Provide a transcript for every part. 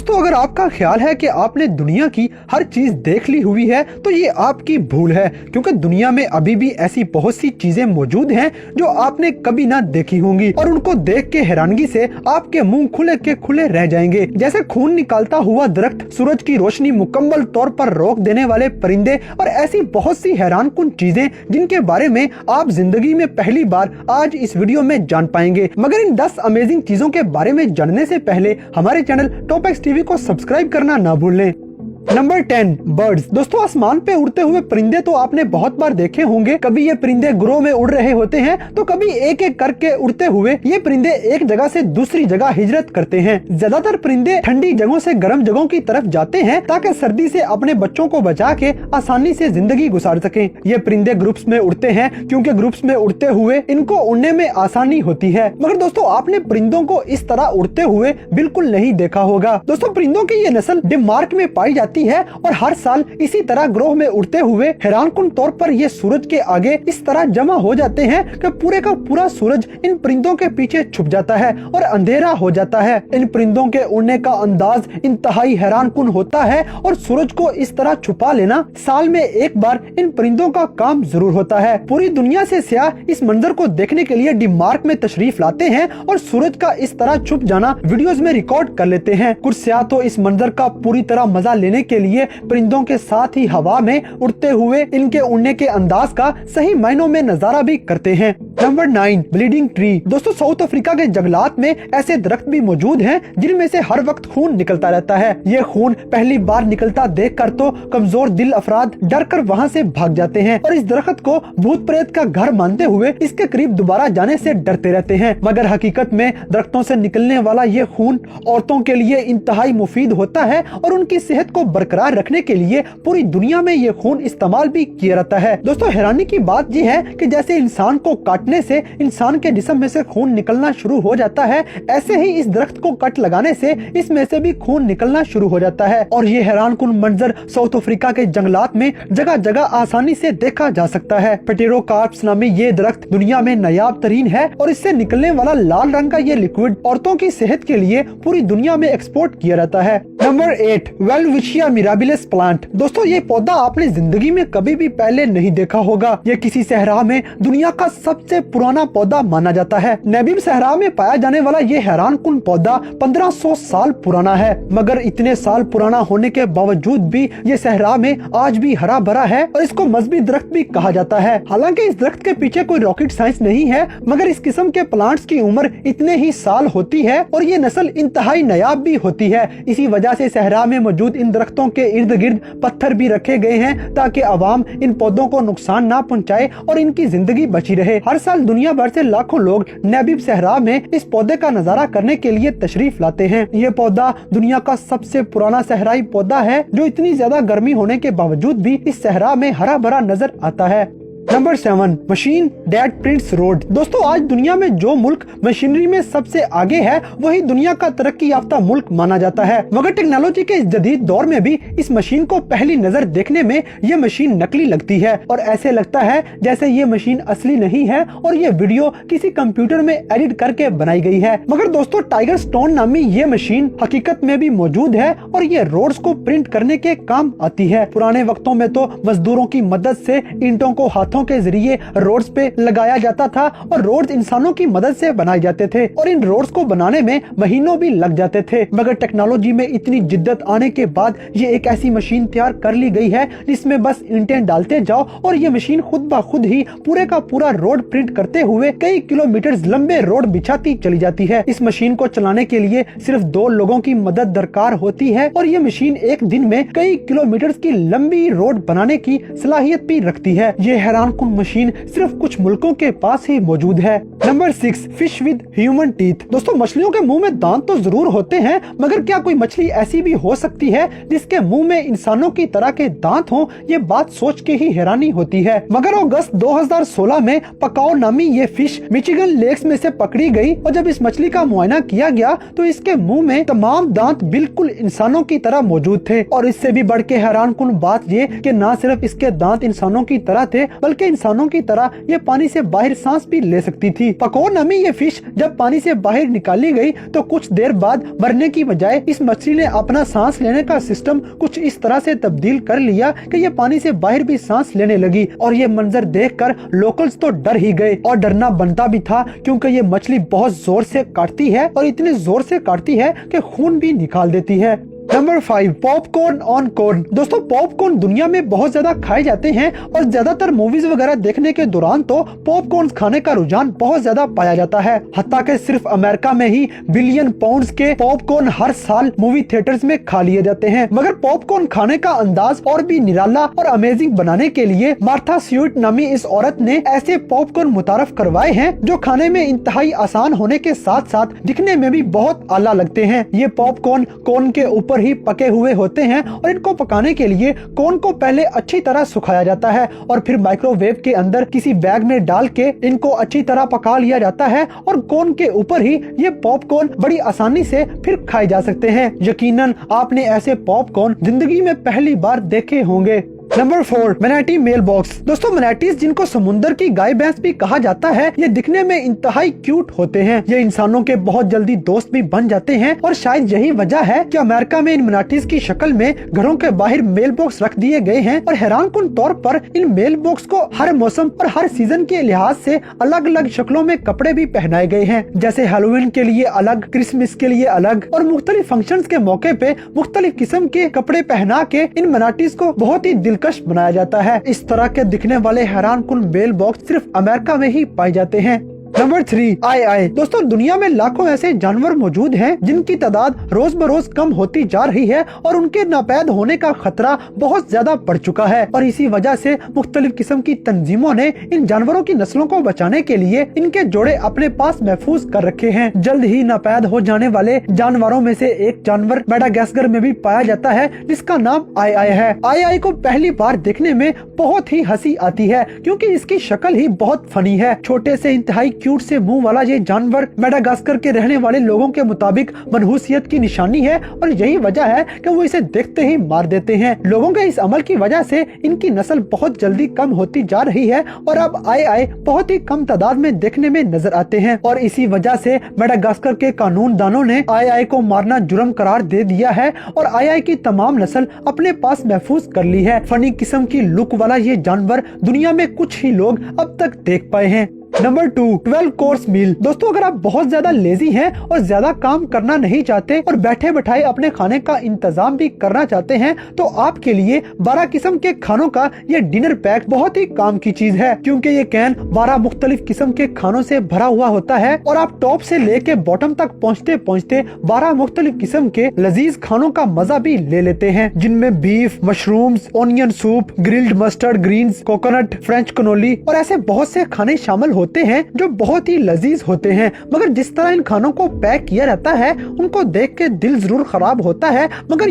दोस्तों अगर आपका ख्याल है कि आपने दुनिया की हर चीज देख ली हुई है तो ये आपकी भूल है, क्योंकि दुनिया में अभी भी ऐसी बहुत सी चीजें मौजूद हैं जो आपने कभी ना देखी होंगी और उनको देख के हैरानगी से आपके मुंह खुले के खुले रह जाएंगे। जैसे खून निकालता हुआ दरख्त, सूरज की रोशनी मुकम्मल तौर पर रोक देने वाले परिंदे और ऐसी बहुत सी हैरानकुन चीजें जिनके बारे में आप जिंदगी में पहली बार आज इस वीडियो में जान पाएंगे। मगर इन 10 अमेजिंग चीजों के बारे में जानने से पहले हमारे चैनल टॉप एक्स टीवी को सब्सक्राइब करना ना भूलें। Number 10 birds. दोस्तों आसमान पे उड़ते हुए परिंदे तो आपने बहुत बार देखे होंगे। कभी ये परिंदे ग्रोह में उड़ रहे होते हैं तो कभी एक एक करके उड़ते हुए ये परिंदे एक जगह से दूसरी जगह हिजरत करते हैं। ज्यादातर परिंदे ठंडी जगहों से गर्म जगहों की तरफ जाते हैं ताकि सर्दी से अपने बच्चों को बचा के आसानी से जिंदगी गुजार सकें। ये परिंदे ग्रुप्स में उड़ते हैं क्योंकि ग्रुप्स में उड़ते हुए इनको उड़ने में आसानी होती है। मगर दोस्तों आपने परिंदों को इस तरह उड़ते हुए बिल्कुल नहीं देखा होगा। दोस्तों परिंदों की ये नस्ल डेनमार्क में पाई जाती है और हर साल इसी तरह ग्रोह में उड़ते हुए हैरानकुन तौर पर ये सूरज के आगे इस तरह जमा हो जाते हैं कि पूरे का पूरा सूरज इन परिंदों के पीछे छुप जाता है और अंधेरा हो जाता है। इन परिंदों के उड़ने का अंदाज इंतहाई हैरानकुन होता है और सूरज को इस तरह छुपा लेना साल में एक बार इन परिंदों का काम जरूर होता है। पूरी दुनिया से सयाह इस मंजर को देखने के लिए डेनमार्क में तशरीफ लाते हैं और सूरज का इस तरह छुप जाना वीडियोस में रिकॉर्ड कर लेते हैं। कुछ सयाह तो इस मंजर का पूरी तरह मजा लेने के लिए परिंदों के साथ ही हवा में उड़ते हुए इनके उड़ने के अंदाज का सही मायनों में नजारा भी करते हैं। Number 9 bleeding tree. दोस्तों साउथ अफ्रीका के जंगलात में ऐसे दरख्त भी मौजूद हैं जिनमें से हर वक्त खून निकलता रहता है। ये खून पहली बार निकलता देखकर तो कमजोर दिल अफराद डर कर वहाँ से भाग जाते हैं और इस दरख्त को भूत प्रेत का घर मानते हुए इसके करीब दोबारा जाने से डरते रहते हैं। मगर हकीकत में दरख्तों से निकलने वाला ये खून औरतों के लिए इंतहाई मुफीद होता है और उनकी सेहत को बरकरार रखने के लिए पूरी दुनिया में ये खून इस्तेमाल भी किया जाता है। दोस्तों हैरानी की बात ये है कि जैसे इंसान को काटने से इंसान के जिस्म में से खून निकलना शुरू हो जाता है, ऐसे ही इस दरख्त को कट लगाने से इसमें से भी खून निकलना शुरू हो जाता है। और ये हैरानकुन मंजर साउथ अफ्रीका के जंगलात में जगह जगह आसानी से देखा जा सकता है। पेटेरोकार्प्स नामी ये दरख्त दुनिया में नायाब तरीन है और इससे निकलने वाला लाल रंग का ये लिक्विड औरतों की सेहत के लिए पूरी दुनिया में एक्सपोर्ट किया जाता है। Number 8 Welwitschia mirabilis plant. दोस्तों ये पौधा आपने जिंदगी में कभी भी पहले नहीं देखा होगा। ये किसी सहरा में दुनिया का सबसे पुराना पौधा माना जाता है। नबीब सहरा में पाया जाने वाला ये हैरानकुन पौधा 1500 साल पुराना है। मगर इतने साल पुराना होने के बावजूद भी ये सहरा में आज भी हरा भरा है और इसको मजहबी दरख्त भी कहा जाता है। हालांकि इस दरख्त के पीछे कोई रॉकेट साइंस नहीं है, मगर इस किस्म के प्लांट्स की उम्र इतने ही साल होती है और ये नस्ल इंतहाई नायाब भी होती है। इसी वजह से सहरा में मौजूद इन दरख्तों के इर्द गिर्द पत्थर भी रखे गए हैं ताकि आवाम इन पौधों को नुकसान ना पहुंचाए और इनकी जिंदगी बची रहे। हर साल दुनिया भर से लाखों लोग नबीब सहरा में इस पौधे का नजारा करने के लिए तशरीफ लाते हैं। ये पौधा दुनिया का सबसे पुराना सहराई पौधा है जो इतनी ज्यादा गर्मी होने के बावजूद भी इस सहरा में हरा भरा नजर आता है। Number 7 machine that prints road. दोस्तों आज दुनिया में जो मुल्क मशीनरी में सबसे आगे है वही दुनिया का तरक्की याफ्ता मुल्क माना जाता है। मगर टेक्नोलॉजी के इस जदीद दौर में भी इस मशीन को पहली नजर देखने में ये मशीन नकली लगती है और ऐसे लगता है जैसे ये मशीन असली नहीं है और ये वीडियो किसी कंप्यूटर में एडिट करके बनाई गई है। मगर दोस्तों टाइगर स्टोन नामी ये मशीन हकीकत में भी मौजूद है और ये रोड्स को प्रिंट करने के काम आती है। पुराने वक्तों में तो मजदूरों की मदद से ईंटों को हाथों के जरिए रोड्स पे लगाया जाता था और रोड्स इंसानों की मदद से बनाए जाते थे और इन रोड्स को बनाने में महीनों भी लग जाते थे। मगर टेक्नोलॉजी में इतनी जिद्दत आने के बाद ये एक ऐसी मशीन तैयार कर ली गई है जिसमें बस ईंटें डालते जाओ और ये मशीन खुद ब खुद ही पूरे का पूरा रोड प्रिंट करते हुए कई किलोमीटर लंबे रोड बिछाती चली जाती है। इस मशीन को चलाने के लिए सिर्फ 2 लोगों की मदद दरकार होती है और ये मशीन एक दिन में कई किलोमीटर की लंबी रोड बनाने की सलाहियत भी रखती है। ये हैरानकुन मशीन सिर्फ कुछ मुल्कों के पास ही मौजूद है। Number 6 fish with human teeth. दोस्तों मछलियों के मुंह में दांत तो जरूर होते हैं, मगर क्या कोई मछली ऐसी भी हो सकती है जिसके मुंह में इंसानों की तरह के दांत हों? ये बात सोच के ही हैरानी होती है। मगर अगस्त 2016 में पकाओ नामी ये फिश मिचिगन लेक्स में से पकड़ी गई और जब इस मछली का मुआयना किया गया तो इसके मुंह में तमाम दांत बिल्कुल इंसानों की तरह मौजूद थे। और इससे भी बढ़ के हैरानकुन बात ये कि न सिर्फ इसके दांत इंसानों की तरह थे बल्कि के इंसानों की तरह ये पानी से बाहर सांस भी ले सकती थी। पकोर नामी ये फिश जब पानी से बाहर निकाली गई तो कुछ देर बाद मरने की बजाय इस मछली ने अपना सांस लेने का सिस्टम कुछ इस तरह से तब्दील कर लिया कि ये पानी से बाहर भी सांस लेने लगी। और ये मंजर देखकर लोकल्स तो डर ही गए, और डरना बनता भी था क्योंकि ये मछली बहुत जोर से काटती है और इतने जोर से काटती है कि खून भी निकाल देती है। Number 5, popcorn on corn. दोस्तों पॉपकॉर्न दुनिया में बहुत ज्यादा खाए जाते हैं और ज्यादातर मूवीज वगैरह देखने के दौरान तो पॉपकॉर्न खाने का रुझान बहुत ज्यादा पाया जाता है। हत्ता कि सिर्फ अमेरिका में ही बिलियन पाउंड्स के पॉपकॉर्न हर साल मूवी थिएटर्स में खा लिए जाते हैं। मगर पॉपकॉर्न खाने का अंदाज और भी निराला और अमेजिंग बनाने के लिए मार्था स्यूट नामी इस औरत ने ऐसे पॉपकॉर्न मुतारफ करवाए हैं जो खाने में इंतहाई आसान होने के साथ साथ दिखने में भी बहुत आला लगते हैं। ये पॉपकॉर्न कॉर्न के ऊपर ही पके हुए होते हैं और इनको पकाने के लिए कॉर्न को पहले अच्छी तरह सुखाया जाता है और फिर माइक्रोवेव के अंदर किसी बैग में डाल के इनको अच्छी तरह पका लिया जाता है और कॉर्न के ऊपर ही ये पॉपकॉर्न बड़ी आसानी से फिर खाए जा सकते हैं। यकीनन आपने ऐसे पॉपकॉर्न जिंदगी में पहली बार देखे होंगे। Number 4, manatee mail box. दोस्तों मैनाटीज जिनको समुद्र की गाय भैंस भी कहा जाता है, ये दिखने में इंतहाई क्यूट होते हैं। ये इंसानों के बहुत जल्दी दोस्त भी बन जाते हैं और शायद यही वजह है कि अमेरिका में इन मैनाटीज की शक्ल में घरों के बाहर मेल बॉक्स रख दिए गए हैं और हैरानकुन तौर पर इन मेल बॉक्स को हर मौसम और हर सीजन के लिहाज से अलग अलग शक्लों में कपड़े भी पहनाए गए हैं। जैसे हैलोवीन के लिए अलग, क्रिसमस के लिए अलग और मुख्तलिफ फंक्शंस के मौके पे मुख्तलिफ किस्म के कपड़े पहना के इन मैनाटीज को बहुत ही दिलकश बनाया जाता है। इस तरह के दिखने वाले हैरानकुन मेल बॉक्स सिर्फ अमेरिका में ही पाए जाते हैं। नंबर 3, आई। दोस्तों दुनिया में लाखों ऐसे जानवर मौजूद हैं जिनकी तादाद रोज बरोज कम होती जा रही है और उनके नापैद होने का खतरा बहुत ज्यादा बढ़ चुका है और इसी वजह से मुख्तलिफ किस्म की तंजीमों ने इन जानवरों की नस्लों को बचाने के लिए इनके जोड़े अपने पास महफूज कर रखे हैं। जल्द ही नापैद हो जाने वाले जानवरों में से एक जानवर मेडागास्कर में भी पाया जाता है जिसका नाम आई है। आई को पहली बार देखने में बहुत ही हंसी आती है क्योंकि इसकी शक्ल ही बहुत फनी है। छोटे से इंतहाई क्यूट से मुंह वाला ये जानवर मेडागास्कर के रहने वाले लोगों के मुताबिक मनहूसियत की निशानी है और यही वजह है कि वो इसे देखते ही मार देते हैं। लोगों के इस अमल की वजह से इनकी नस्ल बहुत जल्दी कम होती जा रही है और अब आई बहुत ही कम तादाद में देखने में नजर आते हैं और इसी वजह से मेडागास्कर के कानून दानों ने आई को मारना जुर्म करार दे दिया है और आई की तमाम नस्ल अपने पास महफूज कर ली है। फनी किस्म की लुक वाला ये जानवर दुनिया में कुछ ही लोग अब तक देख पाए हैं। Number 2, 12 course meal. दोस्तों अगर आप बहुत ज्यादा लेजी हैं और ज्यादा काम करना नहीं चाहते और बैठे बैठाए अपने खाने का इंतजाम भी करना चाहते हैं तो आपके लिए 12 किस्म के खानों का ये डिनर पैक बहुत ही काम की चीज है क्योंकि ये कैन 12 मुख्तलिफ किस्म के खानों से भरा हुआ होता है और आप टॉप से लेके बॉटम तक पहुँचते पहुँचते 12 मुख्तलिफ किस्म के लजीज खानों का मजा भी ले लेते हैं जिनमें beef, mushrooms, onion soup, grilled mustard greens, coconut, French cannoli और ऐसे बहुत से खाने शामिल होते हैं जो बहुत ही लजीज होते हैं। मगर जिस तरह इन खानों को पैक किया जाता है उनको देख के दिल जरूर खराब होता है मगर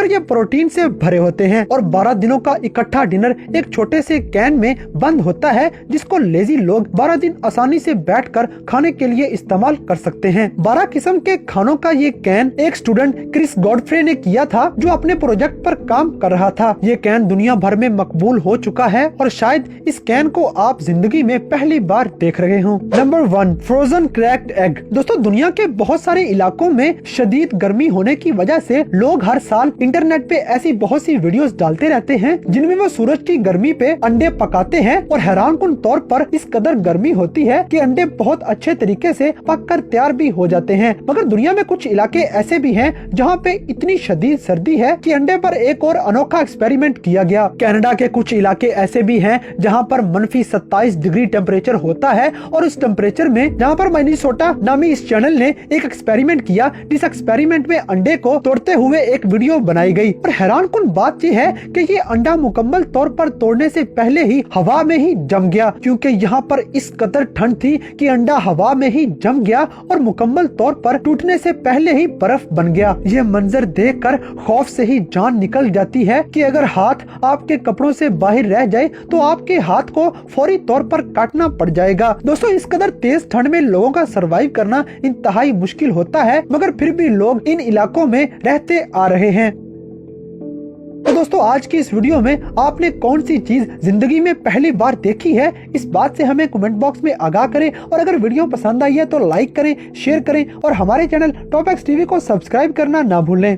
ये प्रोटीन से भरे होते हैं और 12 दिनों का इकट्ठा डिनर एक छोटे से कैन में बंद होता है जिसको लेजी लोग 12 दिन आसानी से बैठकर खाने के लिए इस्तेमाल कर सकते हैं। 12 किस्म के खानों का ये कैन एक स्टूडेंट क्रिस गॉडफ्रे ने किया था जो अपने प्रोजेक्ट पर काम कर रहा था। ये कैन दुनिया भर में मकबूल हो चुका है और शायद इस कैन को आप जिंदगी में पहली बार देख रहे हो। Number 1, frozen cracked egg. दोस्तों दुनिया के बहुत सारे इलाकों में शदीद गर्मी होने की वजह से लोग हर साल इंटरनेट पे ऐसी बहुत सी वीडियोस डालते रहते हैं जिनमें वो सूरज की गर्मी पे अंडे पकाते हैं और हैरानकुन तौर पर इस कदर गर्मी होती है कि अंडे बहुत अच्छे तरीके से पककर तैयार भी हो जाते हैं। मगर दुनिया में कुछ इलाके ऐसे भी हैं जहाँ पे इतनी शदीद सर्दी है कि अंडे पर एक और अनोखा एक्सपेरिमेंट किया गया। कनाडा के कुछ इलाके ऐसे भी हैं जहाँ पर -27 डिग्री टेम्परेचर होता है और उस टेम्परेचर में जहाँ पर मिनेसोटा नामी इस चैनल ने एक एक्सपेरिमेंट किया जिस एक्सपेरिमेंट में अंडे को तोड़ते हुए एक वीडियो बनाई गई और हैरानकुन बात यह है कि ये अंडा मुकम्मल तौर पर तोड़ने से पहले ही हवा में ही जम गया क्योंकि यहाँ पर इस कदर ठंड थी कि अंडा हवा में ही जम गया और मुकम्मल तौर पर टूटने से पहले ही बर्फ बन गया। ये मंजर देखकर खौफ से ही जान निकल जाती है कि अगर हाथ आपके कपड़ों से बाहर रह जाए तो आपके हाथ को फौरी तौर पर काटना पड़ जाएगा। दोस्तों इस कदर तेज ठंड में लोगों का सरवाइव करना इंतहाई मुश्किल होता है मगर फिर भी लोग इन इलाकों में रहते आ रहे हैं। तो दोस्तों आज की इस वीडियो में आपने कौन सी चीज जिंदगी में पहली बार देखी है, इस बात से हमें कमेंट बॉक्स में आगाह करें। और अगर वीडियो पसंद आई है तो लाइक करें, शेयर करें और हमारे चैनल टॉप एक्स टीवी को सब्सक्राइब करना ना भूलें।